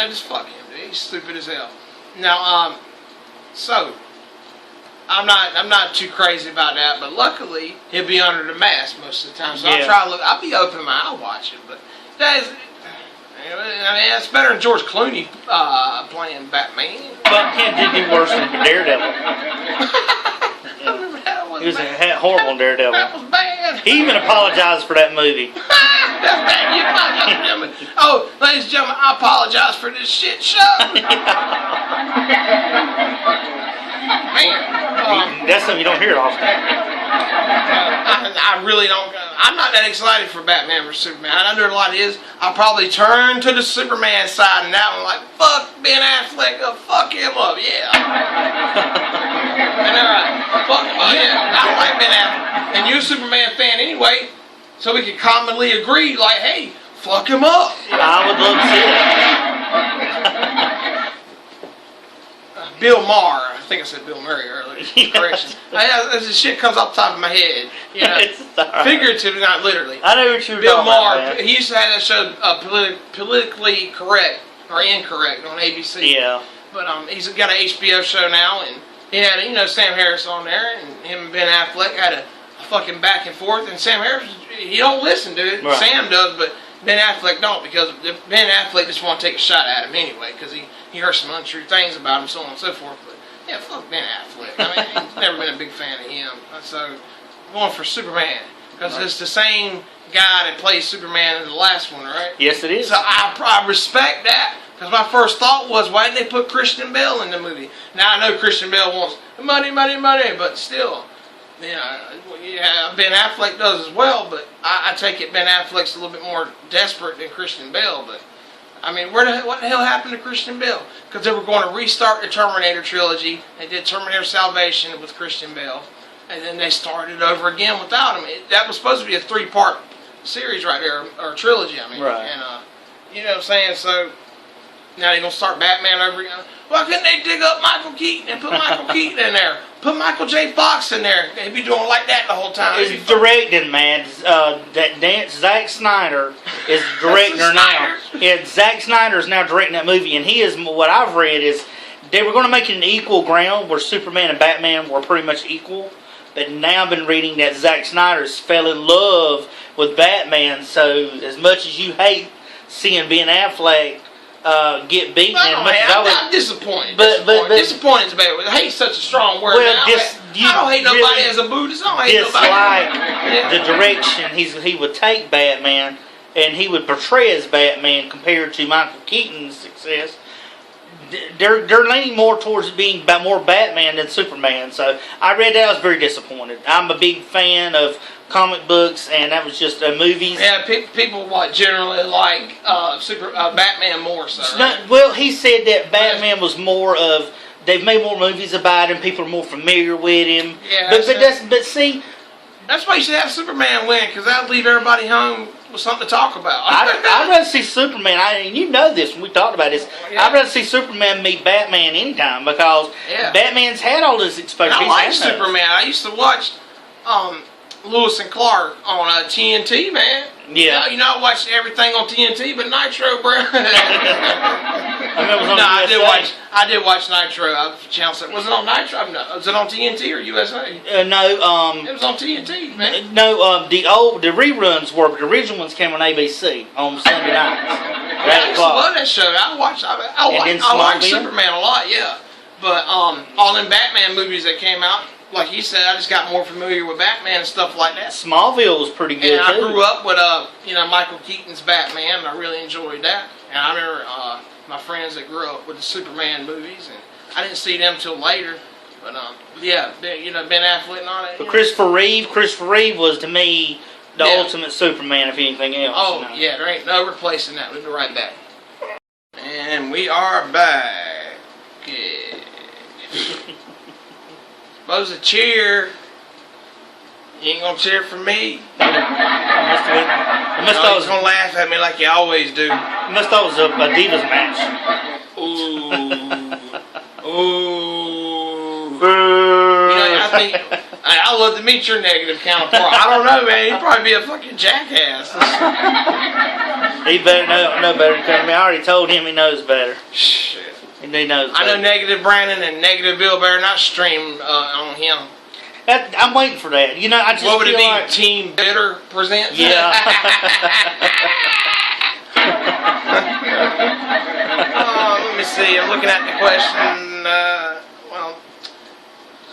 just fuck him, dude. He's stupid as hell. Now, so I'm not too crazy about that, but luckily he'll be under the mask most of the time. So I'll try to look. I'll be open minded. I'll watch it, but that's better than George Clooney playing Batman. But Kent did do worse than Daredevil. He was horrible in Daredevil. That was bad. He even apologized for that movie. That's bad. You apologize. Oh, ladies and gentlemen, I apologize for this shit show. Man, that's something you don't hear often. I really don't. I'm not that excited for Batman vs Superman. I know a lot of is. I'll probably turn to the Superman side and that one like, fuck Ben Affleck up, fuck him up, yeah. And fuck him up, yeah. I don't like Ben Affleck. And you're a Superman fan anyway, so we can commonly agree, like, hey, fuck him up. I would love to see it. Bill Maher. I think I said Bill Murray earlier. Correction. This shit comes off the top of my head. Right. Figuratively, not literally. I know what you were Bill talking Maher. about, He used to have that show politically correct or incorrect on ABC. Yeah. But he's got an HBO show now, and he had Sam Harris on there, and him and Ben Affleck had a fucking back and forth. And Sam Harris, he don't listen to it. Right. Sam does, but Ben Affleck don't, because Ben Affleck just want to take a shot at him anyway, because he heard some untrue things about him, so on and so forth. But yeah, fuck Ben Affleck. I mean, he's never been a big fan of him. So, going for Superman, because it's the same guy that plays Superman in the last one, right? Yes, it is. So I respect that, because my first thought was, why didn't they put Christian Bale in the movie? Now I know Christian Bale wants money, but still, Ben Affleck does as well. But I take it Ben Affleck's a little bit more desperate than Christian Bale, but. I mean, what the hell happened to Christian Bale? Because they were going to restart the Terminator trilogy. They did Terminator Salvation with Christian Bale, and then they started over again without him. That was supposed to be a 3-part series right there, or trilogy, I mean. Right. And, you know what I'm saying? So, Now they're gonna start Batman over again. Why couldn't they dig up Michael Keaton and put Michael Keaton in there? Put Michael J. Fox in there. They'd be doing like that the whole time. It's directing, man. Zack Snyder is directing her now. Yeah, Zack Snyder is now directing that movie, and he is. What I've read is they were going to make it an equal ground where Superman and Batman were pretty much equal. But now I've been reading that Zack Snyder's fell in love with Batman. So as much as you hate seeing Ben Affleck get beaten, I'm disappointed. But disappointed is bad. Hate's such a strong word. Well, I don't hate nobody really as a Buddhist. I don't hate dislike nobody. the direction he would take Batman, and he would portray as Batman compared to Michael Keaton's success. They're leaning more towards being more Batman than Superman. So I read that. I was very disappointed. I'm a big fan of comic books, and that was just movies. Yeah, people generally like Batman more so. Right? No, well, he said that Batman was more of. They've made more movies about him. People are more familiar with him. Yeah, but see. That's why you should have Superman win, because that'll leave everybody home with something to talk about. I'd rather see Superman. And you know this when we talked about this. Yeah. I'd rather see Superman meet Batman anytime because Batman's had all this exposure. I like Superman. I used to watch Lewis and Clark on TNT, man. Yeah. You know, I watched everything on TNT, but Nitro, bro. I did watch Nitro. Channel 7. Was it on Nitro? No. Was it on TNT or USA? No. It was on TNT, man. No. The reruns were, but the original ones came on ABC on Sunday nights. I used to love that show. I like Superman a lot, yeah. But all them Batman movies that came out, like you said, I just got more familiar with Batman and stuff like that. Smallville was pretty good, and I grew up with Michael Keaton's Batman, and I really enjoyed that. And I remember my friends that grew up with the Superman movies, and I didn't see them till later. But Ben Affleck and all that. But Christopher Reeve was to me the ultimate Superman, if anything else. Oh yeah, there ain't no replacing that. We'll be right back. And we are back. Yeah. Supposed to cheer. You ain't gonna cheer for me. I was gonna laugh at me like you always do. I must thought it was a Divas match. Ooh. I'd love to meet your negative counterpart. I don't know, man. He'd probably be a fucking jackass. He better know better than me. I already told him he knows better. Shit. He knows better. I know Negative Brandon and Negative Bill better not stream on him. I'm waiting for that. You know, I just what would it be? Like... Team Bitter presents? Yeah. Let me see. I'm looking at the question.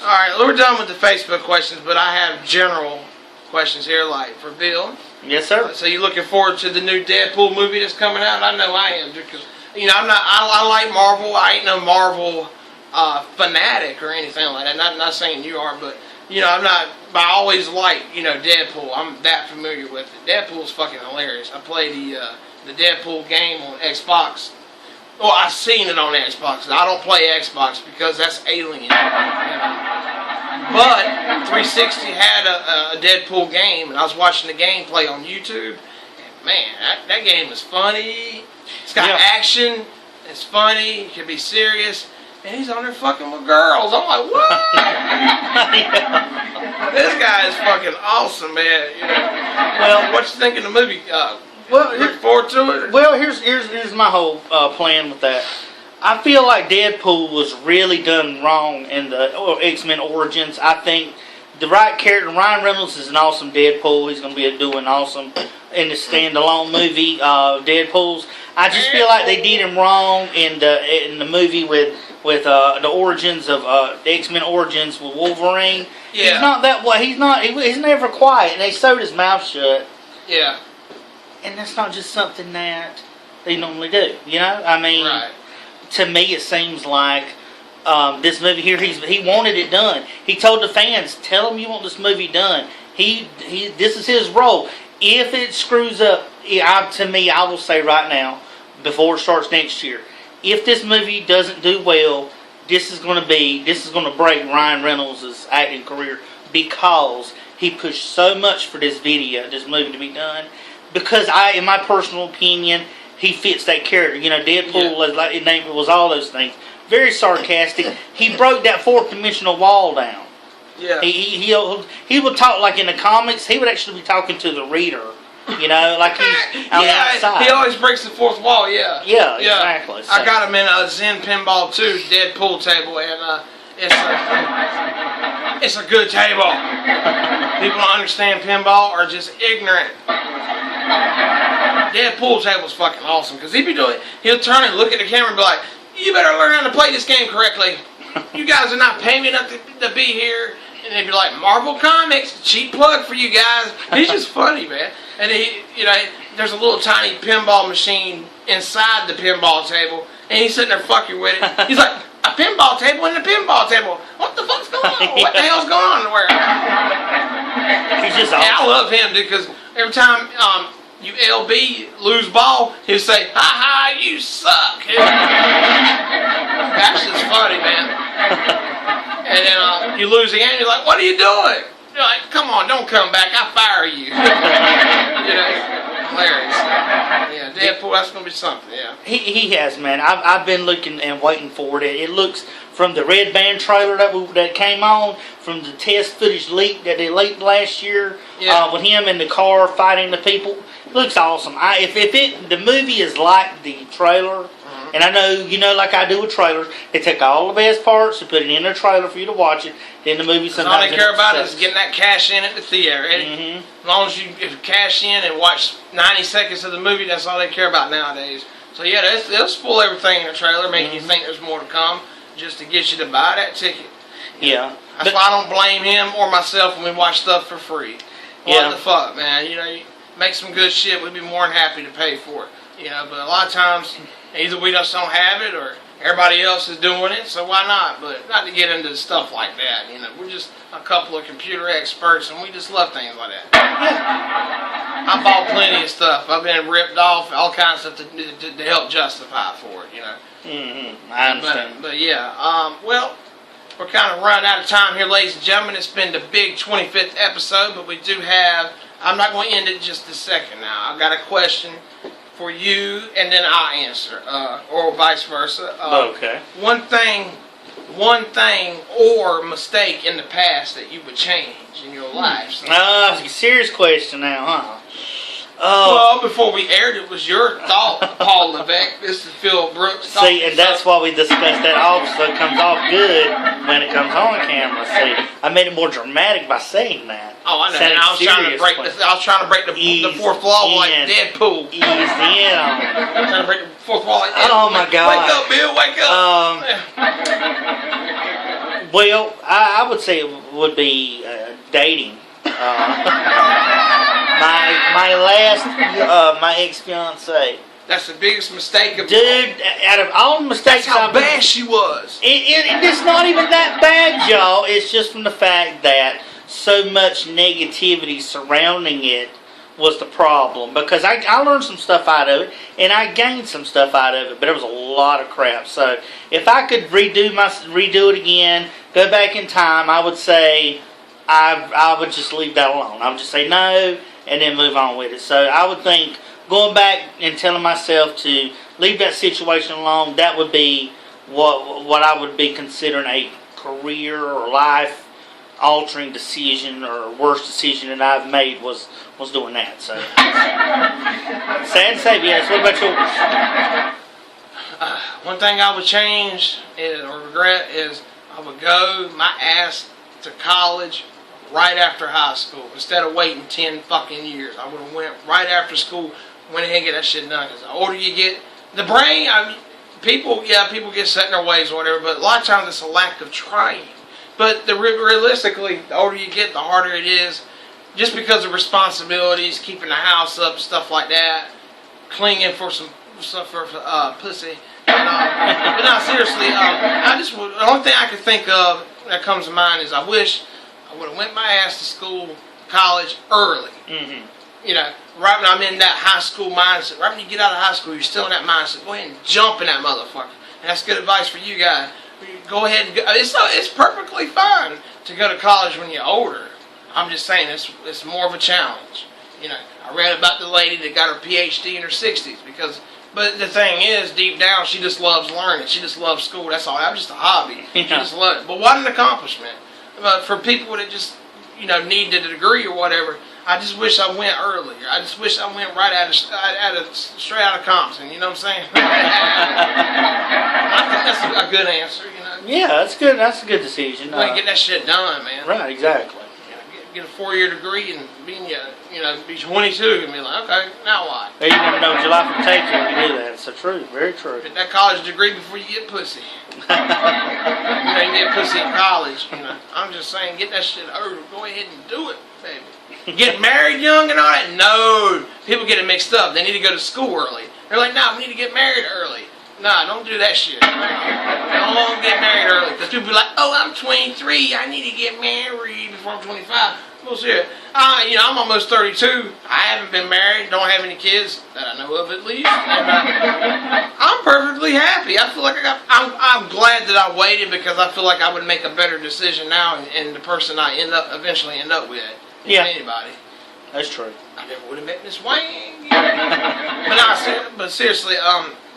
All right. We're done with the Facebook questions, but I have general questions here, like for Bill. Yes, sir. So you looking forward to the new Deadpool movie that's coming out? I know I am, because I'm not. I like Marvel. I ain't no Marvel fanatic or anything like that. Not saying you are, but I'm not. But I always like Deadpool. I'm that familiar with it. Deadpool's fucking hilarious. I play the Deadpool game on Xbox. Well, I've seen it on Xbox. I don't play Xbox because that's alien. But 360 had a Deadpool game, and I was watching the gameplay on YouTube. And man, that game is funny. It's got action. It's funny. It can be serious. And he's on there fucking with girls. I'm like, what? This guy is fucking awesome, man. Well, what you think of the movie? Look forward to it? Well, here's my whole plan with that. I feel like Deadpool was really done wrong in the X-Men Origins. I think the right character, Ryan Reynolds, is an awesome Deadpool. He's going to be doing awesome in the standalone movie Deadpool's. I just feel like they did him wrong in the movie with the origins of the X-Men Origins with Wolverine. Yeah. He's not that way. He's never quiet, and they sewed his mouth shut. Yeah. And that's not just something that they normally do. I mean, right. To me, it seems like this movie here. He wanted it done. He told the fans, "Tell them you want this movie done." This is his role. If it screws up, to me, I will say right now, before it starts next year, if this movie doesn't do well, this is going to break Ryan Reynolds' acting career, because he pushed so much for this movie to be done. Because in my personal opinion, he fits that character. You know, Deadpool was like his name was all those things. Very sarcastic. He broke that fourth dimensional wall down. Yeah. He would talk like in the comics. He would actually be talking to the reader. You know, like he's on the outside. He always breaks the fourth wall. Yeah. Yeah, exactly. So. I got him in a Zen Pinball 2 Deadpool table, and it's a good table. People don't understand pinball are just ignorant. Deadpool table's fucking awesome because he'll turn and look at the camera and be like, "You better learn how to play this game correctly. You guys are not paying me enough to be here." And they'd be like, "Marvel Comics, cheap plug for you guys." He's just funny, man. And there's a little tiny pinball machine inside the pinball table, and he's sitting there fucking with it. He's like, "A pinball table and a pinball table. What the fuck's going on? What the hell's going on?" He's just awesome. I love him because every time you LB lose ball, he'll say, "Ha ha, you suck." That's just funny, man. And then you lose again, you're like, "What are you doing?" You're like, "Come on, don't come back. I fire you." You know, hilarious. Yeah, Deadpool, that's going to be something, yeah. He has, man. I've been looking and waiting for it. It looks, from the Red Band trailer that came on, from the test footage leak that they leaked last year, with him in the car fighting the people, it looks awesome. If the movie is like the trailer, and I know, like I do with trailers, they take all the best parts and put it in a trailer for you to watch it. Then the movie sometimes. All they care about is getting that cash in at the theater. As long as you cash in and watch 90 seconds of the movie, that's all they care about nowadays. So yeah, they'll spoil everything in the trailer, making you think there's more to come, just to get you to buy that ticket. Yeah. That's why I don't blame him or myself when we watch stuff for free. What the fuck, man? You make some good shit, we'd be more than happy to pay for it. But a lot of times, either we just don't have it or everybody else is doing it, so why not? But not to get into stuff like that. We're just a couple of computer experts and we just love things like that. I bought plenty of stuff. I've been ripped off, all kinds of stuff to help justify for it, I understand. But yeah, well, we're kind of running out of time here, ladies and gentlemen. It's been the big 25th episode, but we do have, I'm not going to end it just a second now. I've got a question for you, and then I'll answer, or vice versa. Okay. One thing or mistake in the past that you would change in your life. So. Serious question now, huh? Well, before we aired it was your thought, Paul Levesque. This is Phil Brooks. See, and that's why we discussed that also. It comes off good when it comes on camera. See, I made it more dramatic by saying that. Oh, I know. And I was trying to break the fourth wall like Deadpool. Ease in. Trying to break the fourth wall like Deadpool. Oh my God! Wake up, Bill! Wake up. Well, I would say it would be dating. My ex-fiance. That's the biggest mistake of dude. Out of all the mistakes, that's how bad she was. It's not even that bad, y'all. It's just from the fact that so much negativity surrounding it was the problem. Because I learned some stuff out of it, and I gained some stuff out of it, but there was a lot of crap. So if I could redo it again, go back in time, I would say I would just leave that alone. I would just say no, and then move on with it. So I would think going back and telling myself to leave that situation alone, that would be what I would be considering a career or life altering decision, or worst decision that I've made was doing that. So sad to say, yes. What about yours? One thing I would change or regret is I would go my ass to college right after high school instead of waiting 10 fucking years. I would have went right after school, went ahead and get that shit done. Because the older you get, the brain, people get set in their ways or whatever, but a lot of times it's a lack of trying. But realistically, the older you get, the harder it is, just because of responsibilities, keeping the house up, stuff like that, clinging for some stuff for pussy. But no, seriously, the only thing I can think of that comes to mind is I wish I would have went my ass to school, college early. Right when I'm in that high school mindset. Right when you get out of high school, you're still in that mindset. Go ahead and jump in that motherfucker. And that's good advice for you guys. Go ahead and go. It's perfectly fine to go to college when you're older. I'm just saying it's more of a challenge. I read about the lady that got her PhD in her 60s because But the thing is, deep down, she just loves learning. She just loves school. That's all. I'm just a hobby. She just loves it. But what an accomplishment. But for people that just, need the degree or whatever, I just wish I went earlier. I just wish I went right straight out of Compton. You know what I'm saying? I think that's a good answer. Yeah, that's good. That's a good decision. Get that shit done, man. Right, exactly. Get a 4-year degree and be 22 and be like, okay, now what? You never know what your life will take you when you do that. It's so true. Very true. Get that college degree before you get pussy. You get pussy in college. I'm just saying, get that shit over. Go ahead and do it, baby. Get married young and all that? No. People get it mixed up. They need to go to school early. They're like, nah, we need to get married early. Nah, don't do that shit. Don't get married early. Because people be like, oh, I'm 23. I need to get married before I'm 25. Bullshit. I'm almost 32. I haven't been married. Don't have any kids that I know of, at least. And, I'm perfectly happy. I feel like I'm glad that I waited because I feel like I would make a better decision now and the person I eventually end up with. Yeah. Anybody. That's true. I never would have met Miss Wang. But seriously,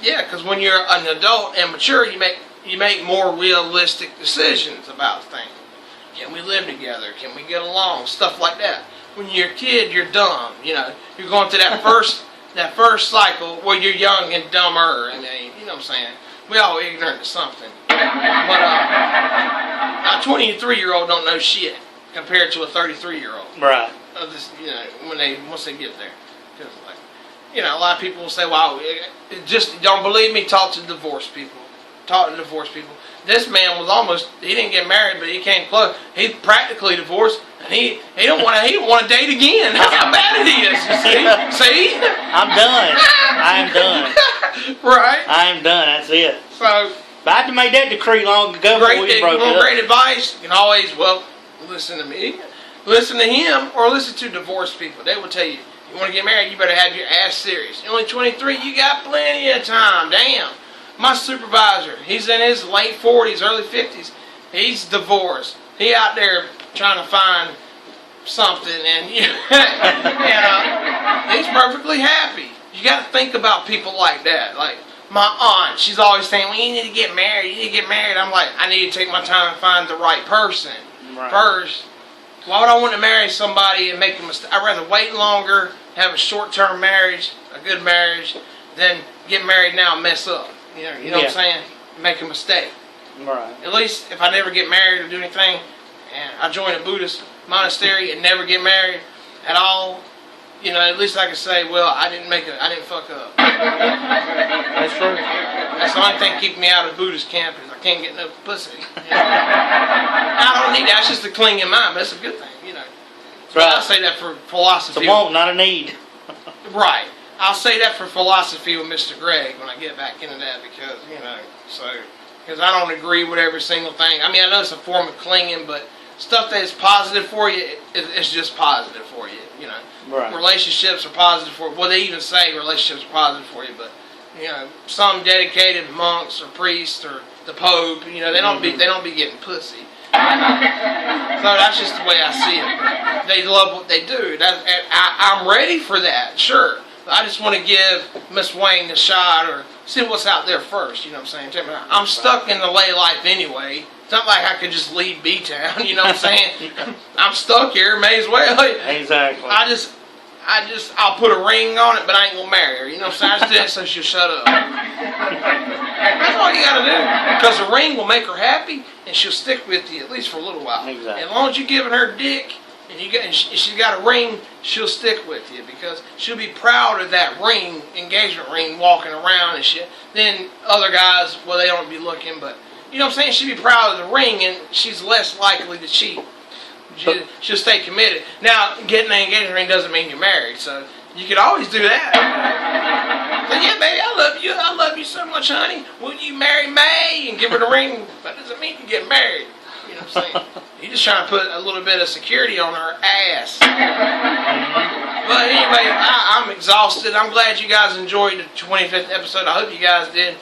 yeah, because when you're an adult and mature, you make more realistic decisions about things. Can we live together? Can we get along? Stuff like that. When you're a kid, you're dumb. You're going through that first cycle where you're young and dumber. I mean, you know what I'm saying? We all ignorant to something. But a 23-year-old don't know shit compared to a 33-year-old. Right. Once they get there. Because a lot of people will say, "Wow, just don't believe me? Talk to divorced people. Talk to divorced people." This man he didn't get married, but he came close. He's practically divorced, and he don't want to date again. That's how bad it is. You see? I'm done. I am done. Right? I am done. That's it. So, but I had to make that decree long ago before we broke it up. Great advice. You can always, listen to me, listen to him, or listen to divorced people. They will tell you, you want to get married, you better have your ass serious. You're only 23, you got plenty of time. Damn. My supervisor, he's in his late 40s, early 50s. He's divorced. He out there trying to find something, and he's perfectly happy. You got to think about people like that. Like my aunt, she's always saying, "Well, you need to get married. You need to get married." I'm like, I need to take my time and find the right person first. Why would I want to marry somebody and make a mistake? I'd rather wait longer, have a short-term marriage, a good marriage, than get married now and mess up. You know what I'm saying? Make a mistake. Right. At least if I never get married or do anything, and I join a Buddhist monastery and never get married at all, at least I can say, well, I didn't fuck up. That's true. That's the only thing keeping me out of Buddhist camp is I can't get no pussy. I don't need that. It's just a clinging mind, but that's a good thing, So right. I say that for philosophy. It's a want, not a need. Right. I'll say that for philosophy with Mr. Greg when I get back into that because, because I don't agree with every single thing. I mean, I know it's a form of clinging, but stuff that is positive for you, it's just positive for you, Right. Relationships are positive for you. Well, they even say relationships are positive for you, but, some dedicated monks or priests or the Pope, they don't be getting pussy. So that's just the way I see it. They love what they do. I'm ready for that, sure. I just want to give Miss Wayne a shot or see what's out there first, you know what I'm saying? I'm stuck in the lay life anyway. It's not like I could just leave B-Town, you know what I'm saying? I'm stuck here, may as well. Exactly. I'll put a ring on it, but I ain't gonna marry her, you know what I'm saying? I just did it so she'll shut up. That's all you gotta do. Because the ring will make her happy, and she'll stick with you, at least for a little while. Exactly. As long as you're giving her dick, and she's got a ring, she'll stick with you because she'll be proud of that ring, engagement ring, walking around and shit. Then other guys, well, they don't be looking, but you know what I'm saying? She'll be proud of the ring, and she's less likely to cheat. She'll stay committed. Now, getting an engagement ring doesn't mean you're married, so you could always do that. But yeah, baby, I love you so much, honey. Will you marry May and give her the ring? That doesn't mean you get married. You know what I'm saying? You're just trying to put a little bit of security on her ass. But anyway, I'm exhausted. I'm glad you guys enjoyed the 25th episode. I hope you guys did.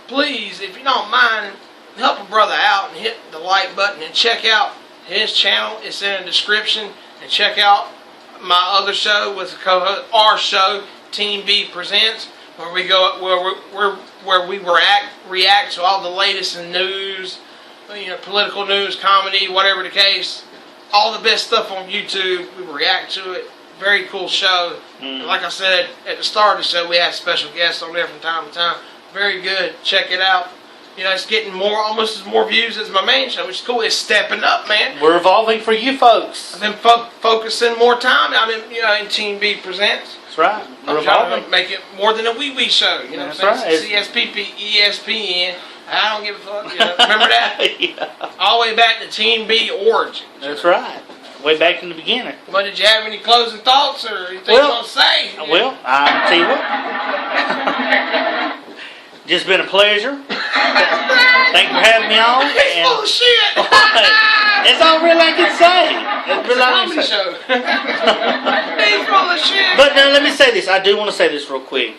Please, if you don't mind, help a brother out and hit the like button and check out his channel. It's in the description. And check out my other show with the co-host, our show, Team B Presents, where we go where we react to all the latest in news, political news, comedy, whatever the case. All the best stuff on YouTube. We react to it. Very cool show. And like I said at the start of the show, we have special guests on there from time to time. Very good. Check it out. It's getting almost as more views as my main show, which is cool. It's stepping up, man. We're evolving for you folks. I've been focusing more time out in Team B Presents. That's right. We're I'm trying evolving. to make it more than a wee show. You know That's what I'm right. saying? CSPP, ESPN. I don't give a fuck. Remember that? Yeah. All the way back to Team B origin. That's right. Way back in the beginning. But did you have any closing thoughts or anything Well, you want to say? Well, I'll tell you what. Just been a pleasure. Thank you for having me on. He's full of shit. That's all really I can say. That's really all I Comedy can say. show. He's full of shit. But now let me say this. I do want to say this real quick.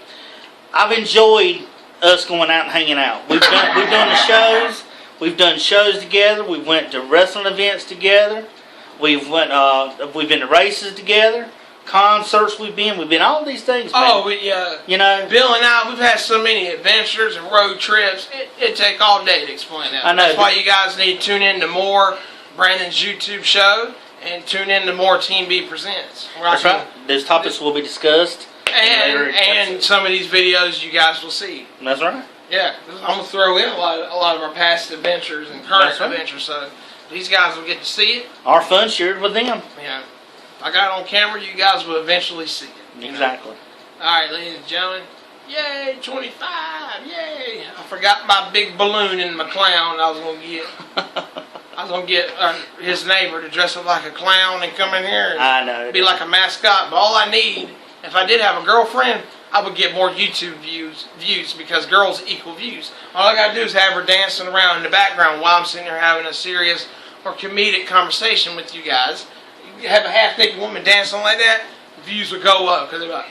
I've enjoyed us going out and hanging out. We've done the shows. We've done shows together. We went to wrestling events together. We've been to races together. Concerts we've been all these things, man. Oh, Bill and I, we've had so many adventures and road trips. It'd take all day to explain that. I know. That's why you guys need to tune in to more Brandon's YouTube show and tune in to more Team B Presents. That's right. Those topics will be discussed. And some of these videos you guys will see. That's right. Yeah, I'm gonna throw in a lot of our past adventures and current That's right. adventures, so these guys will get to see it. Our fun shared with them. Yeah, if I got it on camera, you guys will eventually see it. Exactly. All right, ladies and gentlemen, yay, 25, yay! I forgot my big balloon in my clown. I was gonna get his neighbor to dress up like a clown and come in here and I know. be like a mascot. But all I need, if I did have a girlfriend, I would get more YouTube views because girls equal views. All I gotta do is have her dancing around in the background while I'm sitting there having a serious or comedic conversation with you guys. You have a half-naked woman dancing like that, views would go up because they're like,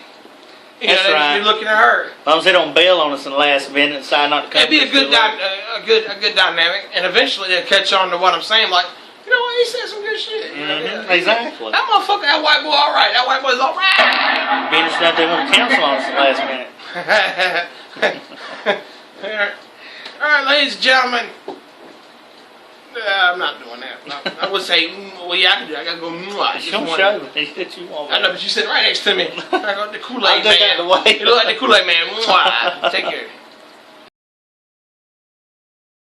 That's they'd right. be looking at her. As long as they don't bail on us in the last minute and decide not to come. It'd be a to good, us a good dynamic, and eventually they'll catch on to what I'm saying. Like, you know what? He said some good shit. You know, yeah. Exactly. That motherfucker, that white boy, all right. That white boy's all right. Be interested if they want to cancel on us at the last minute. All right, ladies and gentlemen. I'm not doing that. No, I would say, well, yeah, I can do it. I gotta go. Don't show me that you want. I know, but you sitting right next to me. I got the Kool-Aid I'll take man. that away. You look like the Kool-Aid man. Mwah. Take care.